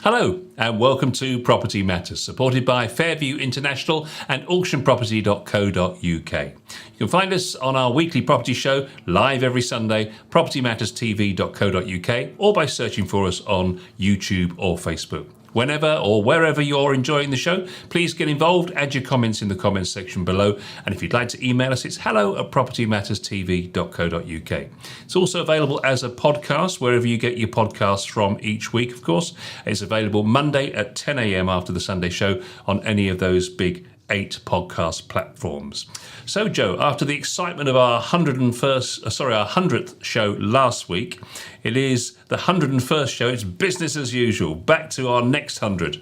Hello and welcome to Property Matters, supported by Fairview International and auctionproperty.co.uk. You can find us on our weekly property show, live every Sunday, propertymatterstv.co.uk, or by searching for us on YouTube or Facebook. Whenever or wherever you're enjoying the show, please get involved, add your comments in the comments section below. And if you'd like to email us, it's hello@propertymatterstv.co.uk. It's also available as a podcast, wherever you get your podcasts from each week, of course. It's available Monday at 10 a.m. after the Sunday show on any of those big 8 podcast platforms. So, Joe, after the excitement of our 100th show last week, it is the 101st show. It's business as usual. Back to our next 100.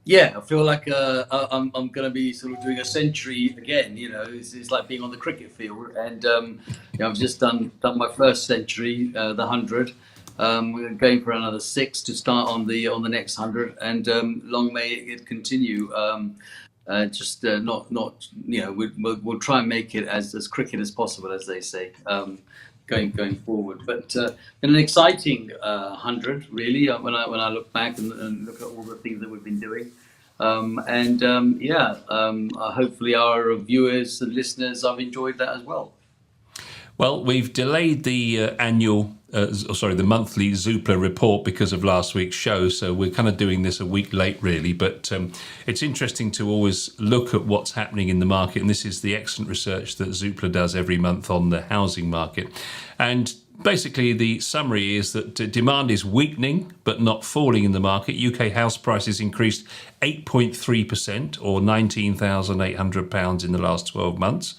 Yeah, I feel like I'm going to be sort of doing a century again. You know, it's like being on the cricket field, and I've just done my first century, the 100. We're going for another 6 to start on the next 100, and long may it continue. We'll try and make it as cricket as possible, as they say, going forward. But been an exciting 100, really, when I look back and look at all the things that we've been doing. Hopefully our viewers and listeners have enjoyed that as well. Well, we've delayed the the monthly Zoopla report because of last week's show, so we're kind of doing this a week late, really. But it's interesting to always look at what's happening in the market, and this is the excellent research that Zoopla does every month on the housing market. And basically, the summary is that demand is weakening but not falling in the market. UK house prices increased 8.3%, or £19,800 in the last 12 months.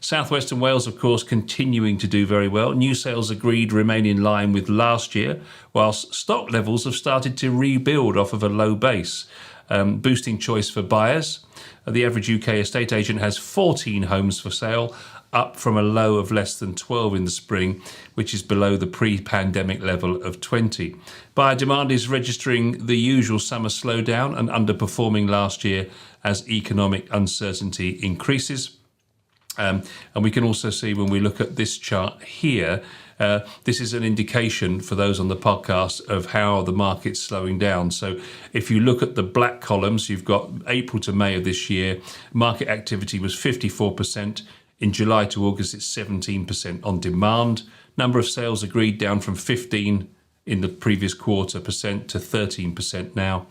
South Western Wales, of course, continuing to do very well. New sales agreed remain in line with last year, whilst stock levels have started to rebuild off of a low base, boosting choice for buyers. The average UK estate agent has 14 homes for sale, up from a low of less than 12 in the spring, which is below the pre-pandemic level of 20. Buyer demand is registering the usual summer slowdown and underperforming last year as economic uncertainty increases. And we can also see when we look at this chart here, this is an indication for those on the podcast of how the market's slowing down. So if you look at the black columns, you've got April to May of this year, market activity was 54%. In July to August, it's 17% on demand. Number of sales agreed down from 15 in the previous quarter percent to 13% now.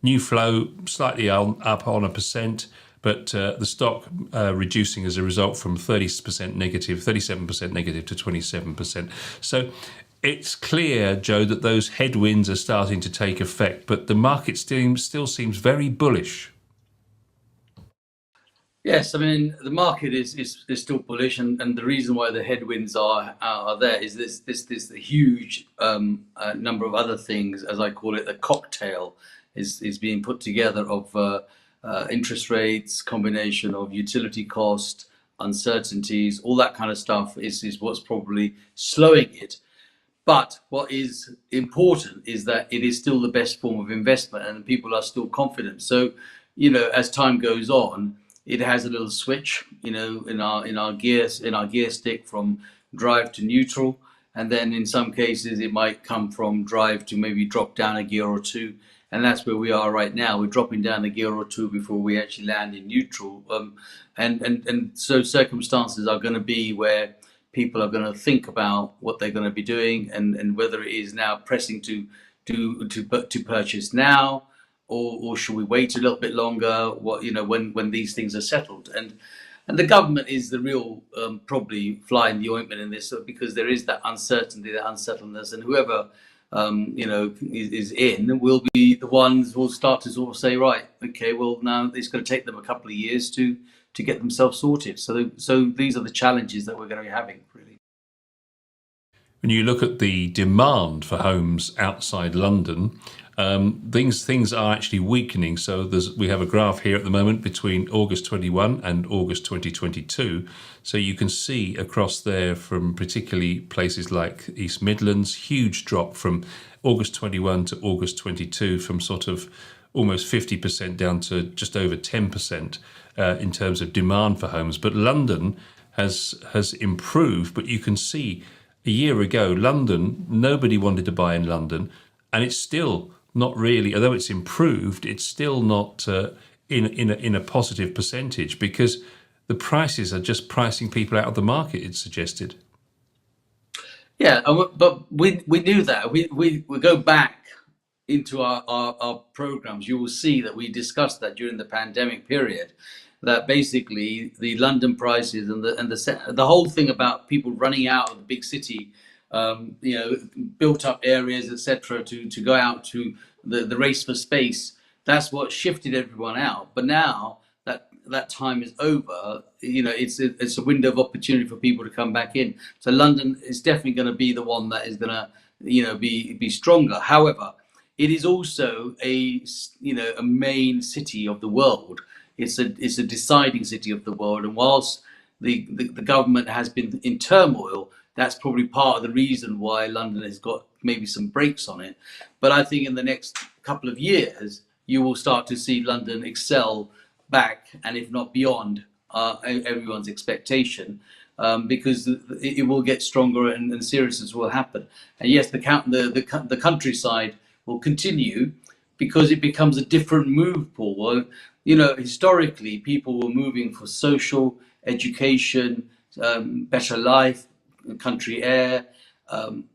New flow slightly up on 1%. But the stock reducing as a result from 37% negative to 27%. So it's clear, Joe, that those headwinds are starting to take effect, but the market still seems very bullish. Yes, I mean, the market is still bullish, and the reason why the headwinds are there is this huge number of other things, as I call it, the cocktail is being put together of interest rates, combination of utility cost, uncertainties, all that kind of stuff is what's probably slowing it. But what is important is that it is still the best form of investment and people are still confident. So, as time goes on, it has a little switch, in our gear stick from drive to neutral. And then in some cases, it might come from drive to maybe drop down a gear or two. And that's where we are right now. We're dropping down a gear or two before we actually land in neutral. And so circumstances are going to be where people are going to think about what they're going to be doing and whether it is now pressing to purchase now, or should we wait a little bit longer? When these things are settled. And the government is the real probably fly in the ointment in this, because there is that uncertainty, that unsettledness, and whoever is in will be the ones who will start to sort of say, right, okay, well, now it's going to take them a couple of years to get themselves sorted. So these are the challenges that we're going to be having, really. When you look at the demand for homes outside London, things are actually weakening. So we have a graph here at the moment between August 21 and August 2022. So you can see across there from particularly places like East Midlands, huge drop from August 21 to August 22, from sort of almost 50% down to just over 10% in terms of demand for homes. But London has improved. But you can see a year ago, London, nobody wanted to buy in London. and it's still not really, although it's improved, it's still not in a positive percentage, because the prices are just pricing people out of the market, it's suggested. Yeah, but we knew that. We go back into our programs. You will see that we discussed that during the pandemic period. That basically the London prices and the whole thing about people running out of the big city, built up areas, etc., to go out to the race for space. That's what shifted everyone out. But now that time is over, it's a window of opportunity for people to come back in. So London is definitely going to be the one that is going to, be stronger. However, it is also a main city of the world. It's a deciding city of the world. And whilst the government has been in turmoil, that's probably part of the reason why London has got maybe some brakes on it. But I think in the next couple of years, you will start to see London excel back, and if not beyond, everyone's expectation, because it will get stronger and seriousness will happen. And yes, the countryside will continue because it becomes a different move, Paul. Well, historically, people were moving for social, education, better life, country air,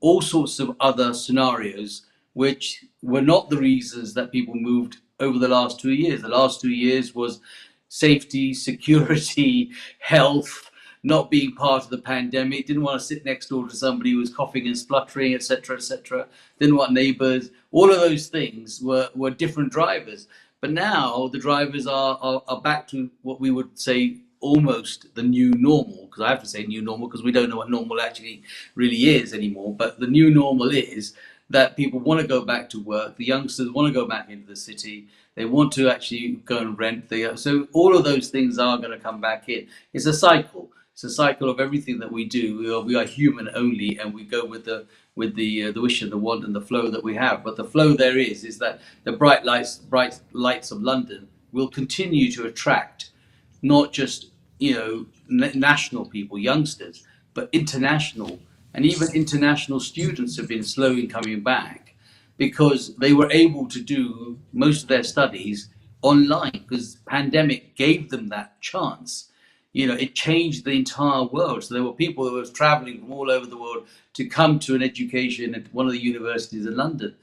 all sorts of other scenarios, which were not the reasons that people moved over the last 2 years. The last 2 years was safety, security, health, not being part of the pandemic, didn't want to sit next door to somebody who was coughing and spluttering, etc., etc., didn't want neighbors. All of those things were different drivers. But now the drivers are back to what we would say almost the new normal, because I have to say new normal because we don't know what normal actually really is anymore. But the new normal is that people want to go back to work. The youngsters want to go back into the city. They want to actually go and rent. So all of those things are going to come back in. It's a cycle. It's a cycle of everything that we do. We are human only, and we go with the wish and the want and the flow that we have. But the flow there is that the bright lights of London will continue to attract not just national people, youngsters, but international, and even international students have been slow in coming back because they were able to do most of their studies online because pandemic gave them that chance. It changed the entire world. So there were people who were traveling from all over the world to come to an education at one of the universities in London.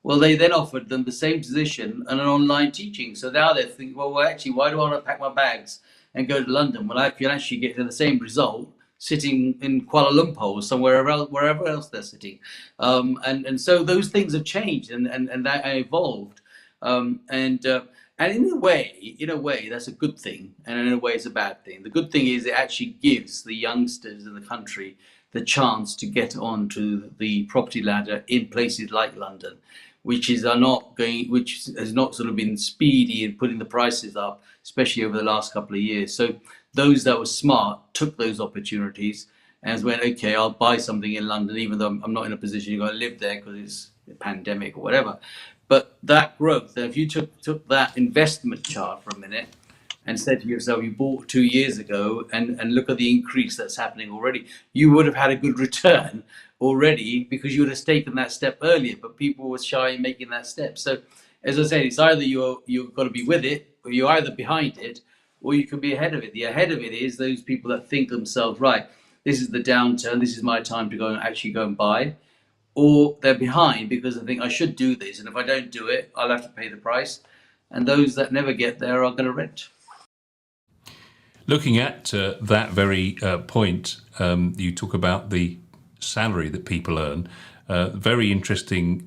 Well, they then offered them the same position and an online teaching. So now they're thinking, well, actually, why do I want to pack my bags and go to London when I can actually get to the same result sitting in Kuala Lumpur or somewhere else, wherever else they're sitting? And so those things have changed and that evolved. And in a way, that's a good thing, and in a way, it's a bad thing. The good thing is it actually gives the youngsters in the country the chance to get onto the property ladder in places like London, which has not sort of been speedy in putting the prices up, especially over the last couple of years. So those that were smart took those opportunities and went, okay, I'll buy something in London, even though I'm not in a position to go and live there because it's a pandemic or whatever. But that growth, if you took that investment chart for a minute and said to yourself, you bought 2 years ago and look at the increase that's happening already, you would have had a good return already because you would have taken that step earlier, but people were shy in making that step. So as I said, it's either you've got to be with it, or you're either behind it, or you can be ahead of it. The ahead of it is those people that think themselves, right, this is the downturn, this is my time to go and buy. Or they're behind because they think I should do this, and if I don't do it, I'll have to pay the price. And those that never get there are going to rent. Looking at that very point, you talk about the salary that people earn. Very interesting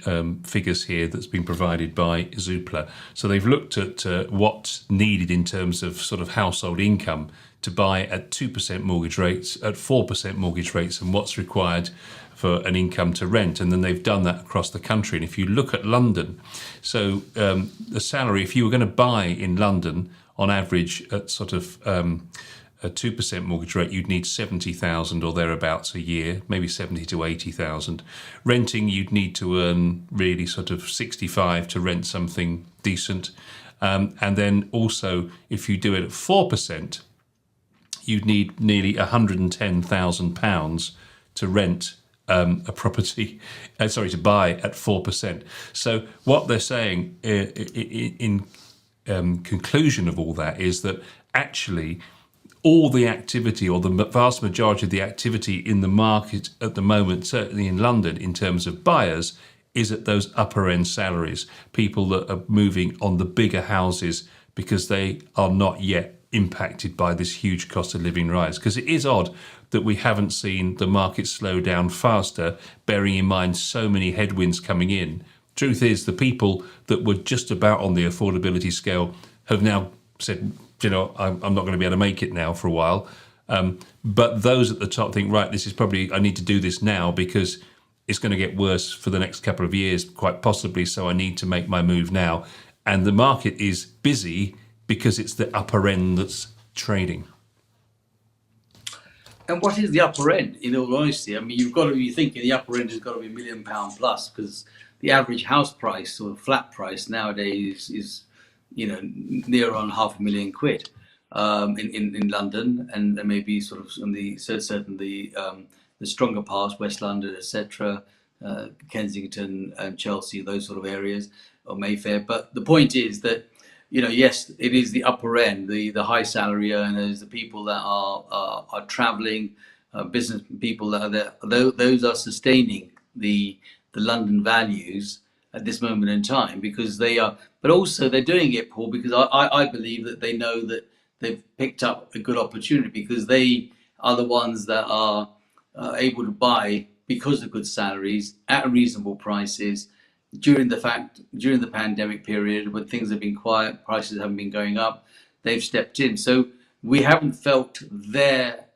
figures here that's been provided by Zoopla. So they've looked at what's needed in terms of sort of household income to buy at 2% mortgage rates, at 4% mortgage rates, and what's required for an income to rent. And then they've done that across the country. And if you look at London, so the salary, if you were going to buy in London, on average, at sort of a 2% mortgage rate, you'd need 70,000 or thereabouts a year, maybe 70 to 80,000. Renting, you'd need to earn really sort of 65 to rent something decent. And then also, if you do it at 4%, you'd need nearly £110,000 to rent a property, to buy at 4%. So what they're saying in conclusion of all that is that actually all the activity, or the vast majority of the activity in the market at the moment, certainly in London, in terms of buyers, is at those upper end salaries, people that are moving on the bigger houses because they are not yet impacted by this huge cost of living rise. Because it is odd that we haven't seen the market slow down faster, bearing in mind so many headwinds coming in. Truth is, the people that were just about on the affordability scale have now said, I'm not going to be able to make it now for a while. But those at the top think, right, this is probably, I need to do this now because it's going to get worse for the next couple of years, quite possibly. So I need to make my move now. And the market is busy because it's the upper end that's trading. And what is the upper end? In all honesty, I mean, you've got to be thinking the upper end has got to be £1 million plus, because the average house price or flat price nowadays is near on £500,000 in London, and maybe sort of in the certainly the stronger parts, West London, etc., Kensington and Chelsea, those sort of areas, or Mayfair. But the point is that yes, it is the upper end, the high salary earners, the people that are travelling, business people that are there. Those are sustaining the London values at this moment in time, because they are. But also they're doing it, Paul, because I believe that they know that they've picked up a good opportunity, because they are the ones that are able to buy because of good salaries at reasonable prices. During the pandemic period, when things have been quiet, prices haven't been going up, they've stepped in. So we haven't felt their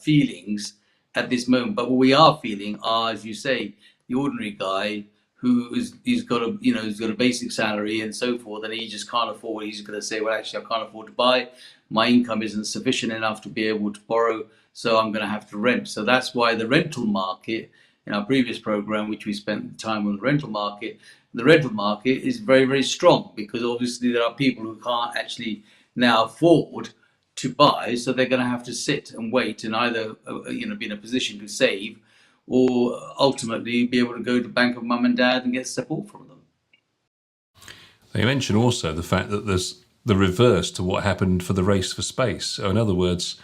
feelings at this moment, but what we are feeling are, as you say, the ordinary guy he's got a basic salary and so forth, and he just can't afford. He's going to say, well, actually, I can't afford to buy. My income isn't sufficient enough to be able to borrow, so I'm going to have to rent. So that's why the rental market, in our previous program, which we spent time on the rental market is very, very strong, because obviously there are people who can't actually now afford to buy, so they're going to have to sit and wait and either be in a position to save, or ultimately be able to go to bank of mum and dad and get support from them. They mention also the fact that there's the reverse to what happened for the race for space. So in other words,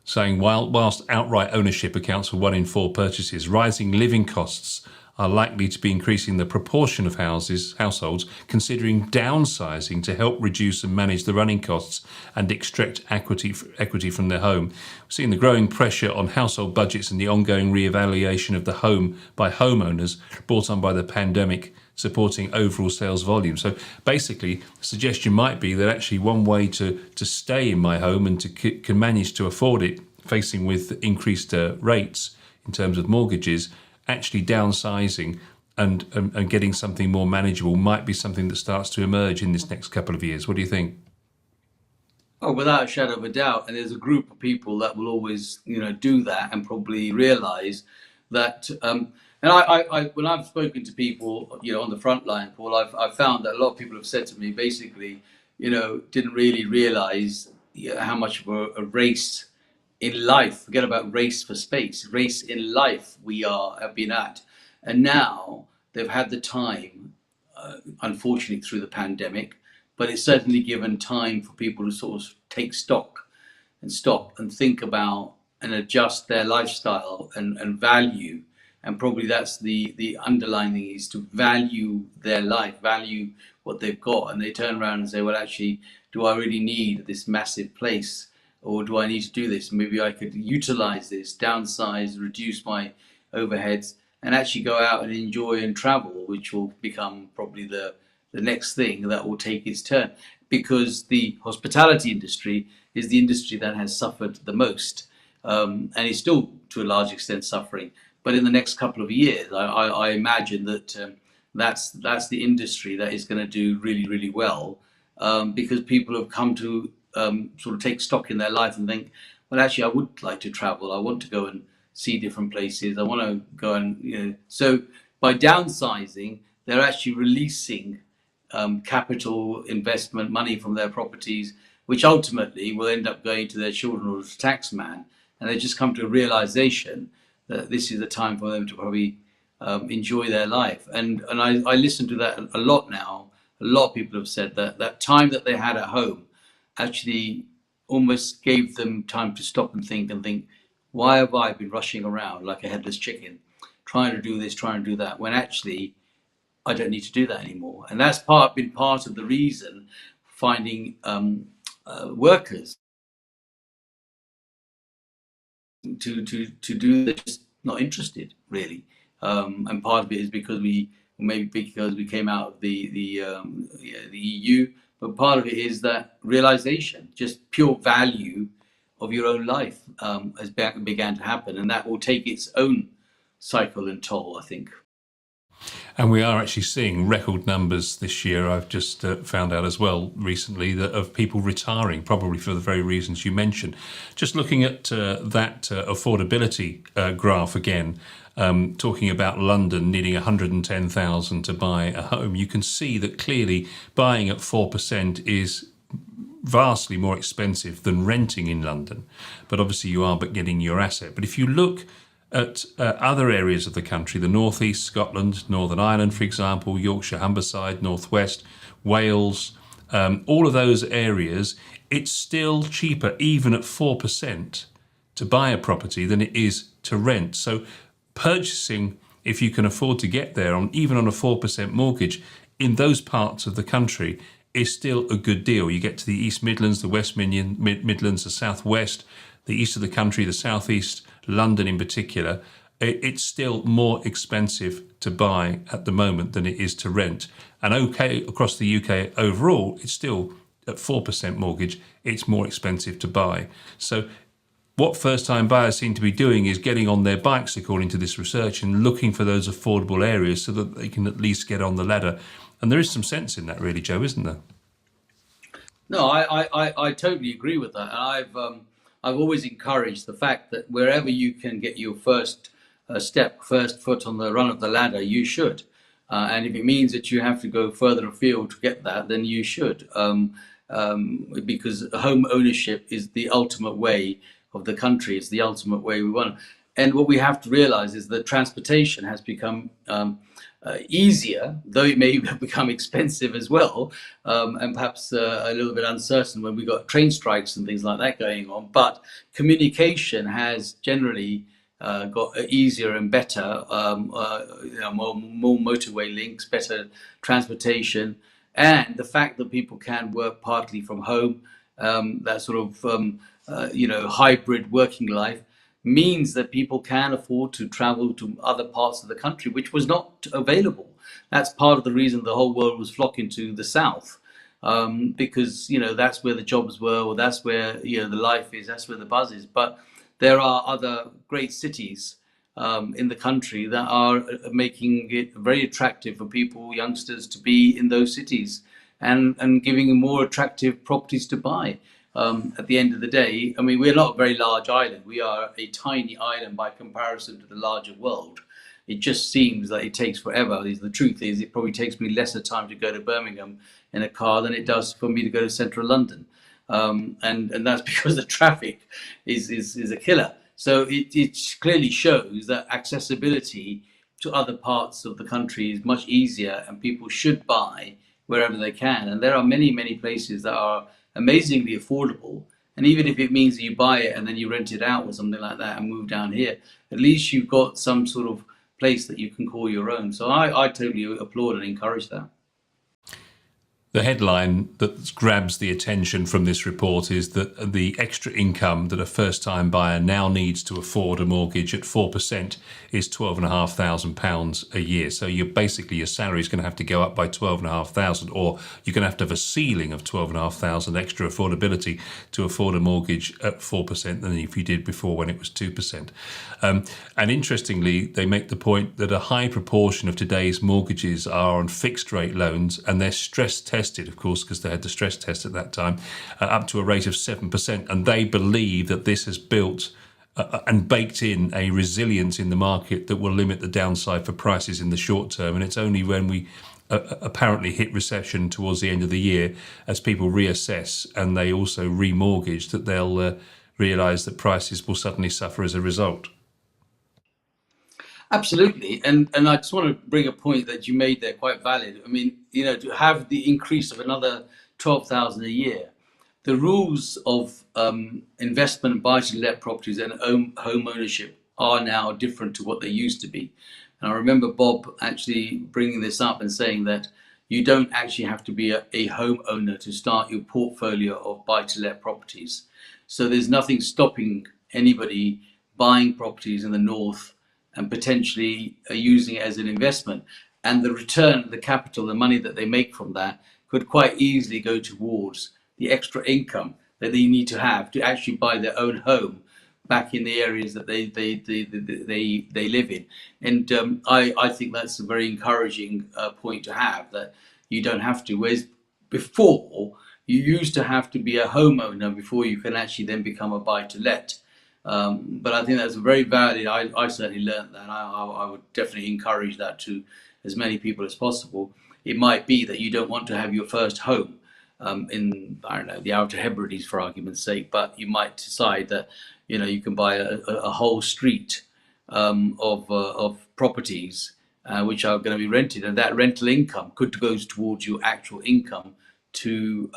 saying whilst outright ownership accounts for 1 in 4 purchases, rising living costs are likely to be increasing the proportion of households considering downsizing to help reduce and manage the running costs and extract equity from their home. We're seeing the growing pressure on household budgets and the ongoing re-evaluation of the home by homeowners brought on by the pandemic, supporting overall sales volume. So basically, the suggestion might be that actually one way to stay in my home and to can manage to afford it, facing with increased rates in terms of mortgages, actually downsizing and getting something more manageable might be something that starts to emerge in this next couple of years. What do you think? Oh, without a shadow of a doubt. And there's a group of people that will always, do that and probably realise that. And I when I've spoken to people, on the front line, Paul, I've found that a lot of people have said to me, basically, didn't really realise how much of a race in life, forget about race for space, race in life have been at. And now they've had the time, unfortunately through the pandemic, but it's certainly given time for people to sort of take stock and stop and think about and adjust their lifestyle and value. And probably that's the underlying thing, is to value their life, value what they've got. And they turn around and say, well, actually, do I really need this massive place? Or do I need to do this? Maybe I could utilize this, downsize, reduce my overheads, and actually go out and enjoy and travel, which will become probably the next thing that will take its turn. Because the hospitality industry is the industry that has suffered the most, and is still to a large extent suffering. But in the next couple of years, I imagine that that's the industry that is going to do really, really well, because people have come to sort of take stock in their life and think, well, actually, I would like to travel. I want to go and see different places. I want to go and, So by downsizing, they're actually releasing capital investment money from their properties, which ultimately will end up going to their children or to tax man. And they just come to a realization that this is the time for them to probably enjoy their life. And I listen to that a lot now. A lot of people have said that that time that they had at home actually almost gave them time to stop and think, why have I been rushing around like a headless chicken, trying to do this, trying to do that, when actually I don't need to do that anymore. And that's been part of the reason finding workers to do. They're just not interested really, and part of it is because we came out of the EU, but part of it is that realization, just pure value of your own life, has began to happen, and that will take its own cycle and toll, I think. And we are actually seeing record numbers this year. I've just found out as well recently that of people retiring, probably for the very reasons you mentioned. Just looking at that affordability graph again, talking about London needing 110,000 to buy a home, you can see that clearly buying at 4% is vastly more expensive than renting in London. But obviously you are but getting your asset. But if you look at other areas of the country, the North East, Scotland, Northern Ireland, for example, Yorkshire, Humberside, North West, Wales, all of those areas, it's still cheaper, even at 4%, to buy a property than it is to rent. So purchasing, if you can afford to get there, even on a 4% mortgage, in those parts of the country, is still a good deal. You get to the East Midlands, the West Midlands, the South West, the east of the country, the southeast, London in particular, it's still more expensive to buy at the moment than it is to rent. And okay, across the UK overall, it's still at 4% mortgage, it's more expensive to buy. So what first-time buyers seem to be doing is getting on their bikes, according to this research, and looking for those affordable areas so that they can at least get on the ladder. And there is some sense in that, really, Joe, isn't there? No, I totally agree with that. And I've always encouraged the fact that wherever you can get your first first foot on the run of the ladder, you should. And if it means that you have to go further afield to get that, then you should. Because home ownership is the ultimate way of the country. It's the ultimate way we want. And what we have to realize is that transportation has become easier, though it may have become expensive as well, and perhaps a little bit uncertain when we got train strikes and things like that going on. But communication has generally got easier and better, more motorway links, better transportation, and the fact that people can work partly from home, that sort of hybrid working life, means that people can afford to travel to other parts of the country, which was not available. That's part of the reason the whole world was flocking to the south, because that's where the jobs were, or that's where the life is, that's where the buzz is. But there are other great cities in the country that are making it very attractive for people, youngsters, to be in those cities, and giving them more attractive properties to buy. At the end of the day, I mean, we're not a very large island. We are a tiny island by comparison to the larger world. It just seems that it takes forever. The truth is, it probably takes me lesser time to go to Birmingham in a car than it does for me to go to central London. And that's because the traffic is a killer. So it clearly shows that accessibility to other parts of the country is much easier, and people should buy wherever they can. And there are many, many places that are amazingly affordable. And even if it means that you buy it and then you rent it out or something like that and move down here, at least you've got some sort of place that you can call your own. So I totally applaud and encourage that. The headline that grabs the attention from this report is that the extra income that a first-time buyer now needs to afford a mortgage at 4% is £12,500 a year. So your salary is going to have to go up by £12,500, or you're going to have a ceiling of £12,500 extra affordability to afford a mortgage at 4% than if you did before, when it was 2%. And interestingly, they make the point that a high proportion of today's mortgages are on fixed-rate loans, and they're stress tested, of course, because they had the stress test at that time, up to a rate of 7%. And they believe that this has built and baked in a resilience in the market that will limit the downside for prices in the short term. And it's only when we apparently hit recession towards the end of the year, as people reassess and they also remortgage, that they'll realise that prices will suddenly suffer as a result. Absolutely, and I just want to bring a point that you made there, quite valid. I mean, to have the increase of another 12,000 a year, the rules of investment, buy-to-let properties, and home ownership are now different to what they used to be. And I remember Bob actually bringing this up and saying that you don't actually have to be a homeowner to start your portfolio of buy-to-let properties. So there's nothing stopping anybody buying properties in the north and potentially using it as an investment. And the return, the capital, the money that they make from that could quite easily go towards the extra income that they need to have to actually buy their own home back in the areas that they live in. And I think that's a very encouraging point to have, that you don't have to. Whereas before, you used to have to be a homeowner before you can actually then become a buy to let. But I think that's very valid. I certainly learned that. I would definitely encourage that to as many people as possible. It might be that you don't want to have your first home in, I don't know, the Outer Hebrides, for argument's sake, but you might decide that you can buy a whole street of properties which are going to be rented, and that rental income could go towards your actual income to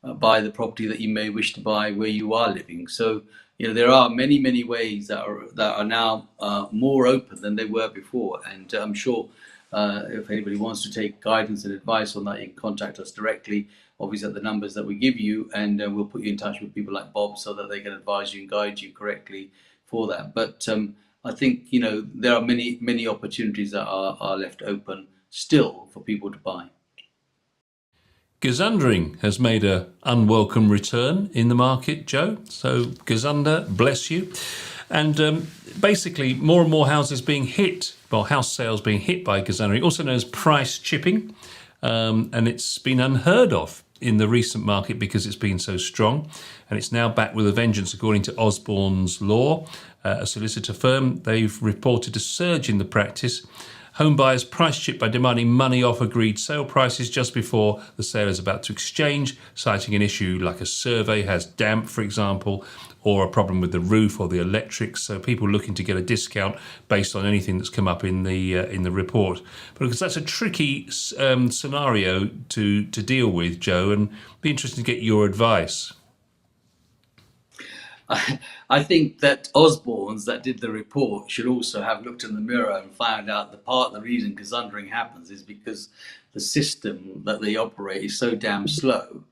buy the property that you may wish to buy where you are living. So there are many ways that are now more open than they were before, and I'm sure if anybody wants to take guidance and advice on that, you can contact us directly, obviously at the numbers that we give you, and we'll put you in touch with people like Bob so that they can advise you and guide you correctly for that. But I think there are many opportunities that are left open still for people to buy. Gazundering has made an unwelcome return in the market, Joe. So Gazunder, bless you. And basically, more and more houses being hit, well, house sales being hit by gazundering, also known as price chipping. And it's been unheard of in the recent market because it's been so strong. And it's now back with a vengeance, according to Osborne's Law, a solicitor firm. They've reported a surge in the practice. Home buyers price chip by demanding money off agreed sale prices just before the sale is about to exchange, citing an issue like a survey has damp, for example, or a problem with the roof or the electrics. So people looking to get a discount based on anything that's come up in the report. But because that's a tricky scenario to deal with, Joe, and be interested to get your advice. I think that Osborne's that did the report should also have looked in the mirror and found out the reason gazundering happens is because the system that they operate is so damn slow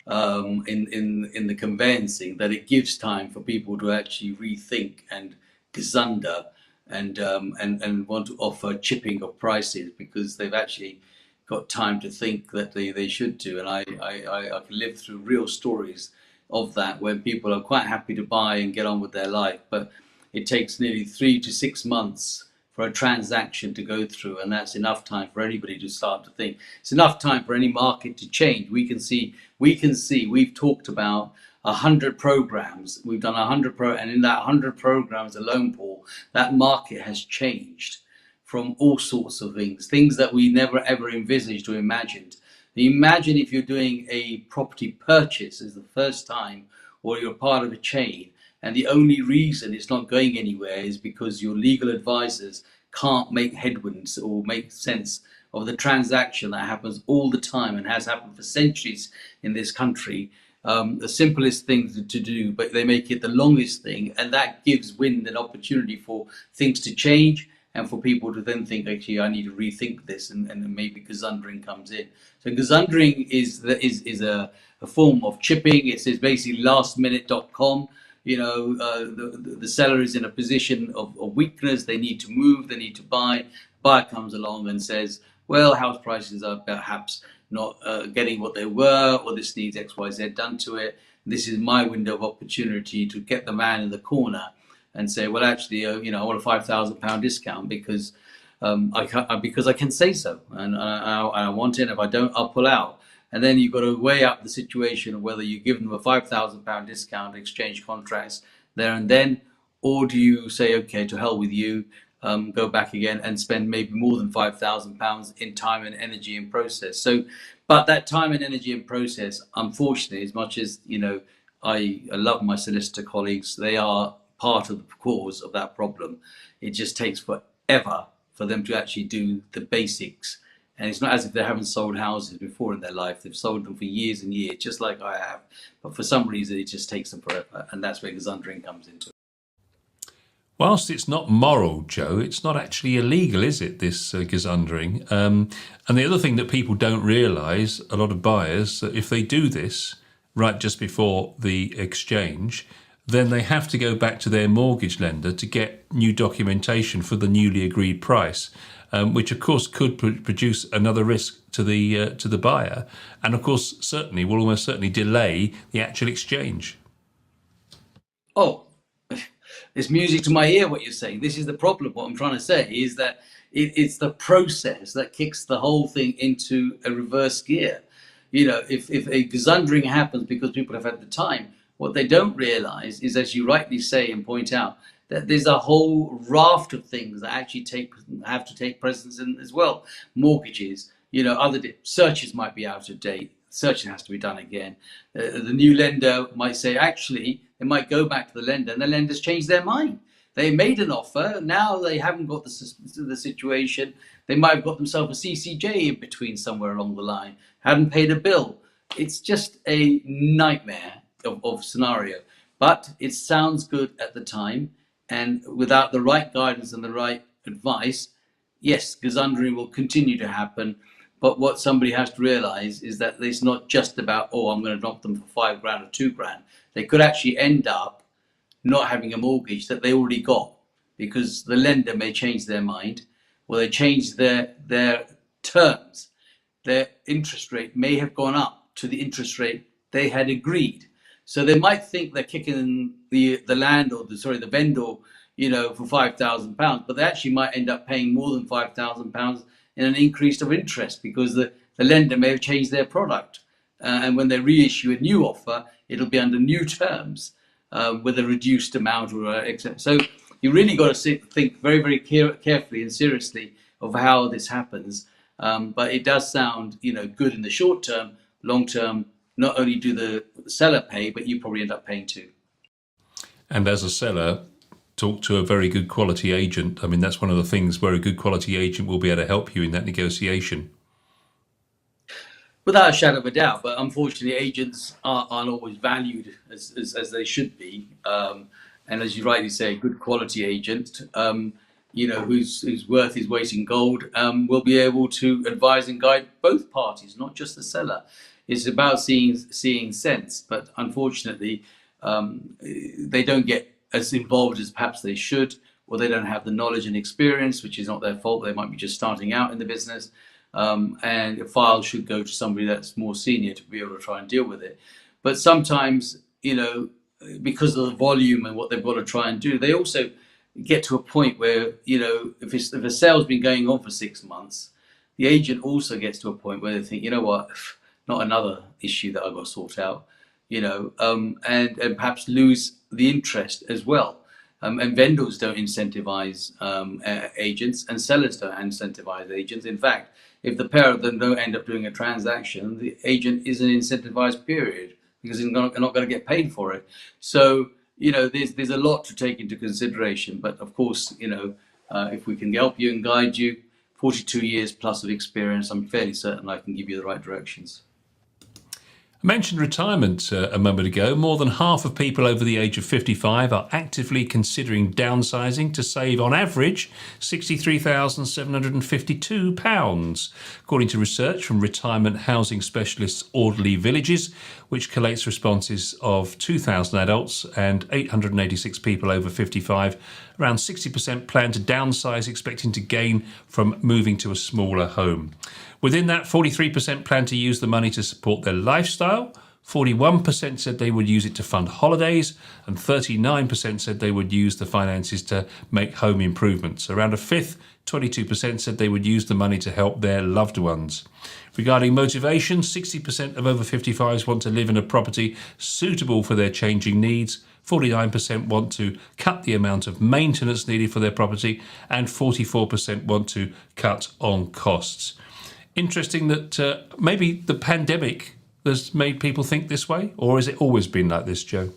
in the conveyancing that it gives time for people to actually rethink and gazunder and want to offer chipping of prices because they've actually got time to think that they should do. And I can live through real stories of that when people are quite happy to buy and get on with their life, but it takes nearly 3 to 6 months for a transaction to go through, and that's enough time for anybody to start to think. It's enough time for any market to change. We can see we've talked about 100 programs. We've done 100 and in that 100 programs alone, Paul, that market has changed from all sorts of things that we never ever envisaged or imagined. Imagine if you're doing a property purchase as the first time, or you're part of a chain, and the only reason it's not going anywhere is because your legal advisors can't make headwinds or make sense of the transaction that happens all the time and has happened for centuries in this country. The simplest thing to do, but they make it the longest thing, and that gives wind and opportunity for things to change and for people to then think, actually, I need to rethink this, and maybe gazundering comes in. So gazundering is a form of chipping. It's basically lastminute.com. The seller is in a position of weakness. They need to move. They need to buy. Buyer comes along and says, well, house prices are perhaps not getting what they were, or this needs X, Y, Z done to it. This is my window of opportunity to get the man in the corner and say, well, actually, I want a £5,000 discount because I can say so, and I want it. And if I don't, I'll pull out. And then you've got to weigh up the situation of whether you give them a £5,000 discount, exchange contracts there and then, or do you say, okay, to hell with you, go back again and spend maybe more than £5,000 in time and energy and process. So, but that time and energy and process, unfortunately, as much as I love my solicitor colleagues, they are part of the cause of that problem. It just takes ever for them to actually do the basics. And it's not as if they haven't sold houses before in their life. They've sold them for years and years, just like I have. But for some reason, it just takes them forever. And that's where gazundering comes into it. Whilst it's not moral, Joe, it's not actually illegal, is it, this gazundering? And the other thing that people don't realise, a lot of buyers, that if they do this right just before the exchange, then they have to go back to their mortgage lender to get new documentation for the newly agreed price, which of course could produce another risk to the buyer, and of course certainly will almost certainly delay the actual exchange. Oh, it's music to my ear what you're saying. This is the problem. What I'm trying to say is that it's the process that kicks the whole thing into a reverse gear. If a gazundering happens because people have had the time, what they don't realize is, as you rightly say and point out, that there's a whole raft of things that actually have to take precedence in as well. Mortgages, other searches might be out of date. Searching has to be done again. The new lender might say, actually, they might go back to the lender, and the lender's changed their mind. They made an offer. Now they haven't got the situation. They might have got themselves a CCJ in between somewhere along the line, hadn't paid a bill. It's just a nightmare of scenario. But it sounds good at the time. And without the right guidance and the right advice, yes, gazundering will continue to happen. But what somebody has to realize is that it's not just about, oh, I'm going to knock them for $5,000 or $2,000. They could actually end up not having a mortgage that they already got, because the lender may change their mind, or they change their terms. Their interest rate may have gone up to the interest rate they had agreed. So they might think they're kicking the landlord, the vendor, for £5,000, but they actually might end up paying more than £5,000 in an increase of interest, because the lender may have changed their product. And when they reissue a new offer, it'll be under new terms with a reduced amount or etc. So you really got to think very, very carefully and seriously of how this happens. But it does sound, good in the short term. Long term, not only do the seller pay, but you probably end up paying too. And as a seller, talk to a very good quality agent. I mean, that's one of the things where a good quality agent will be able to help you in that negotiation. Without a shadow of a doubt, but unfortunately, agents aren't always valued as they should be. And as you rightly say, a good quality agent, who's worth his weight in gold, will be able to advise and guide both parties, not just the seller. It's about seeing sense, but unfortunately, they don't get as involved as perhaps they should, or they don't have the knowledge and experience, which is not their fault. They might be just starting out in the business. And a file should go to somebody that's more senior to be able to try and deal with it. But sometimes, because of the volume and what they've got to try and do, they also get to a point where, if a sale's been going on for 6 months, the agent also gets to a point where they think, you know what, not another issue that I've got to sort out, and perhaps lose the interest as well. And vendors don't incentivize agents, and sellers don't incentivize agents. In fact, if the pair of them don't end up doing a transaction, the agent is an incentivized period, because they're not going to get paid for it. So, there's a lot to take into consideration. But of course, if we can help you and guide you, 42 years plus of experience, I'm fairly certain I can give you the right directions. I mentioned retirement a moment ago. More than half of people over the age of 55 are actively considering downsizing to save, on average, £63,752, according to research from retirement housing specialists Audley Villages, which collates responses of 2,000 adults and 886 people over 55. Around 60% plan to downsize, expecting to gain from moving to a smaller home. Within that, 43% plan to use the money to support their lifestyle, 41% said they would use it to fund holidays, and 39% said they would use the finances to make home improvements. Around a fifth, 22%, said they would use the money to help their loved ones. Regarding motivation, 60% of over 55s want to live in a property suitable for their changing needs, 49% want to cut the amount of maintenance needed for their property, and 44% want to cut on costs. Interesting that maybe the pandemic has made people think this way, or has it always been like this, Joe?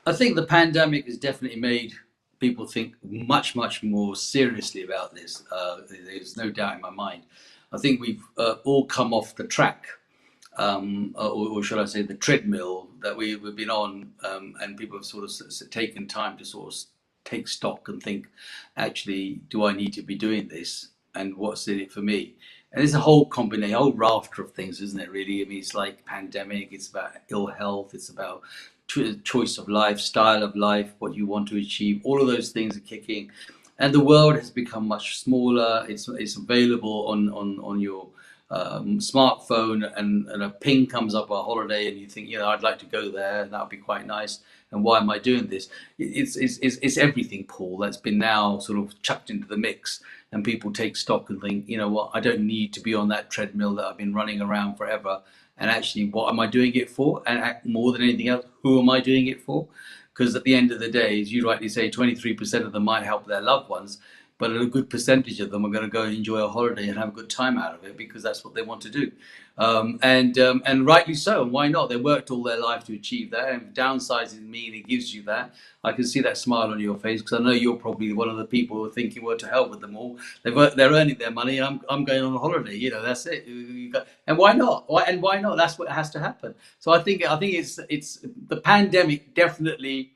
I think the pandemic has definitely made people think much more seriously about this. There's no doubt in my mind. I think we've all come off the track, or should I say, the treadmill that we've been on, and people have sort of taken time to sort of take stock and think, actually, do I need to be doing this, and what's in it for me? And it's a whole combination, a whole rafter of things, isn't it? Really, I mean, it's like pandemic. It's about ill health. It's about choice of life, style of life, what you want to achieve. All of those things are kicking, and the world has become much smaller. It's available on your smartphone, and a ping comes up a holiday, and you think, I'd like to go there, and that would be quite nice. And why am I doing this? It's everything, Paul, that's been now sort of chucked into the mix, and people take stock and think, you know what, I don't need to be on that treadmill that I've been running around forever. And actually, what am I doing it for? And more than anything else, who am I doing it for? Because at the end of the day, as you rightly say, 23% of them might help their loved ones, but a good percentage of them are going to go and enjoy a holiday and have a good time out of it because that's what they want to do. And rightly so. And why not? They worked all their life to achieve that. And downsizing mean it gives you that. I can see that smile on your face because I know you're probably one of the people who are thinking, well, to hell with them all. They're earning their money, and I'm going on a holiday. That's it. And why not? Why not? That's what has to happen. So I think it's the pandemic definitely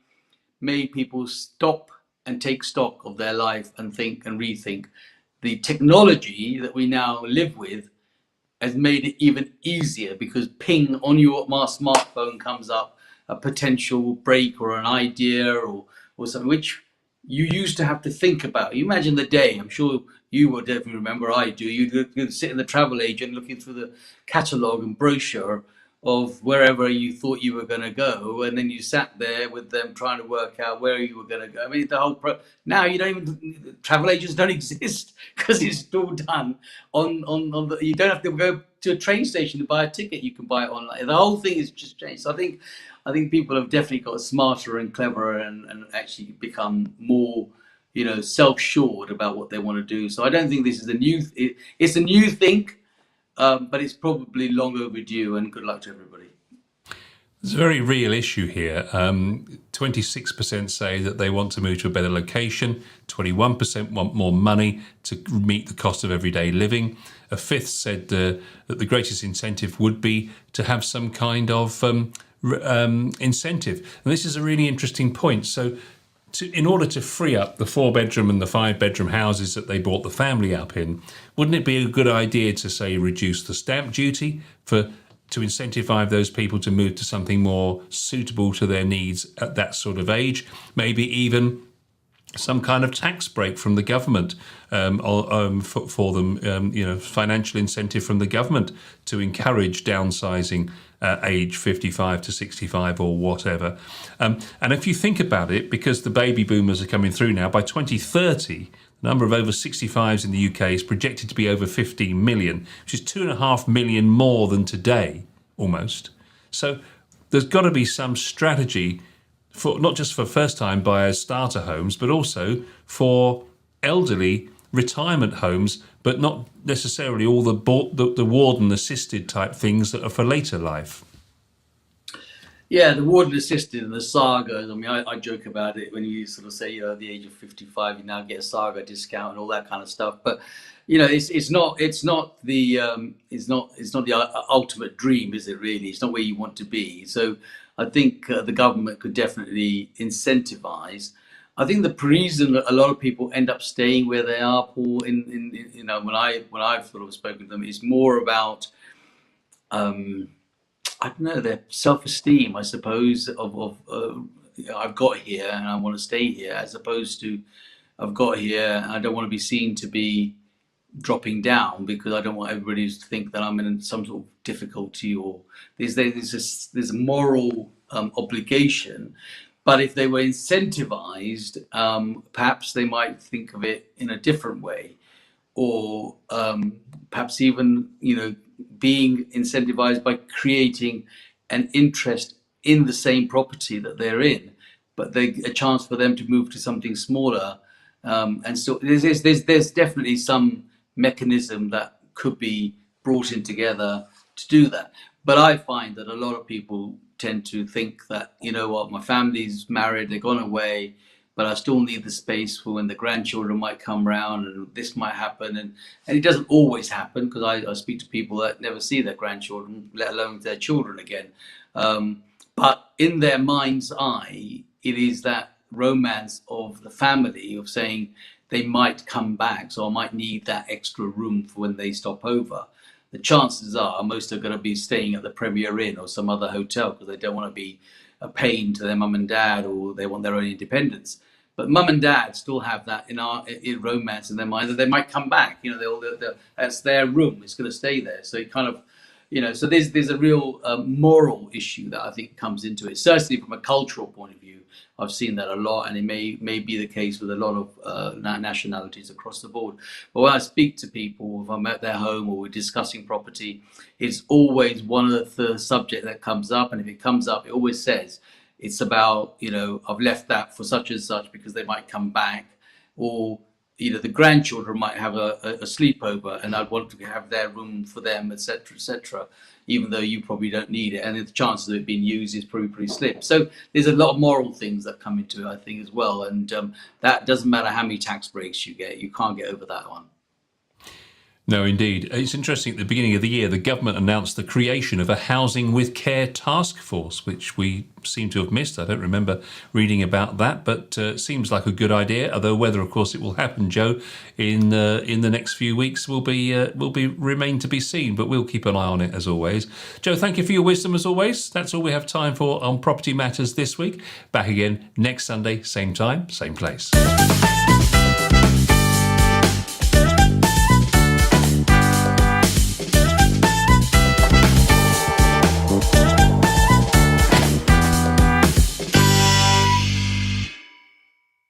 made people stop and take stock of their life and think and rethink. The technology that we now live with has made it even easier because ping on your smartphone comes up a potential break or an idea or something which you used to have to think about. You imagine the day, I'm sure you will definitely remember, I do, you'd sit in the travel agent looking through the catalogue and brochure of wherever you thought you were going to go, and then you sat there with them trying to work out where you were going to go. I mean, the whole now you don't even, travel agents don't exist because it's all done on the, you don't have to go to a train station to buy a ticket. You can buy it online. The whole thing is just changed. So I think people have definitely got smarter and cleverer and actually become more, self-assured about what they want to do. So I don't think this is it's a new thing. But it's probably long overdue, and good luck to everybody. There's a very real issue here. 26% say that they want to move to a better location. 21% want more money to meet the cost of everyday living. A fifth said that the greatest incentive would be to have some kind of incentive. And this is a really interesting point. So in order to free up the 4-bedroom and the 5-bedroom houses that they brought the family up in, wouldn't it be a good idea to, say, reduce the stamp duty to incentivize those people to move to something more suitable to their needs at that sort of age? Maybe even some kind of tax break from the government for them, financial incentive from the government to encourage downsizing age 55 to 65 or whatever. And if you think about it, because the baby boomers are coming through now, by 2030, the number of over 65s in the UK is projected to be over 15 million, which is 2.5 million more than today, almost. So there's got to be some strategy for not just for first-time buyers, starter homes, but also for elderly retirement homes, but not necessarily all the warden assisted type things that are for later life. Yeah, the warden assisted and the saga. I mean, I joke about it when you sort of say you're at the age of 55, you now get a saga discount and all that kind of stuff. But it's not the ultimate dream, is it? Really, it's not where you want to be. So I think the government could definitely incentivize. I think the reason that a lot of people end up staying where they are, Paul, when I've sort of spoken to them, is more about I don't know, their self-esteem, I suppose, of I've got here and I want to stay here, as opposed to I've got here and I don't want to be seen to be dropping down because I don't want everybody to think that I'm in some sort of difficulty, or there's a moral obligation. But if they were incentivized, perhaps they might think of it in a different way, or perhaps even being incentivized by creating an interest in the same property that they're in, but a chance for them to move to something smaller. And so there's definitely some mechanism that could be brought in together to do that. But I find that a lot of people tend to think that, my family's married, they've gone away, but I still need the space for when the grandchildren might come round and this might happen. And it doesn't always happen, because I speak to people that never see their grandchildren, let alone their children again. But in their mind's eye, it is that romance of the family of saying they might come back, so I might need that extra room for when they stop over. The chances are most are going to be staying at the Premier Inn or some other hotel because they don't want to be a pain to their mum and dad, or they want their own independence. But mum and dad still have that in romance in their mind that they might come back. You know, that's their room. It's going to stay there. So it kind of, so there's a real moral issue that I think comes into it. Certainly from a cultural point of view, I've seen that a lot, and it may be the case with a lot of nationalities across the board. But when I speak to people, if I'm at their home or we're discussing property, it's always one of the subject that comes up. And if it comes up, it always says it's about, I've left that for such and such because they might come back, or the grandchildren might have a sleepover and I'd want to have their room for them, etc., even though you probably don't need it. And the chances of it being used is probably pretty slim. So there's a lot of moral things that come into it, I think, as well. And that doesn't matter how many tax breaks you get. You can't get over that one. No, indeed. It's interesting, at the beginning of the year, the government announced the creation of a Housing with Care task force, which we seem to have missed. I don't remember reading about that, but seems like a good idea, although whether, of course, it will happen, Joe, in the next few weeks will remain to be seen, but we'll keep an eye on it as always. Joe, thank you for your wisdom as always. That's all we have time for on Property Matters this week. Back again next Sunday, same time, same place.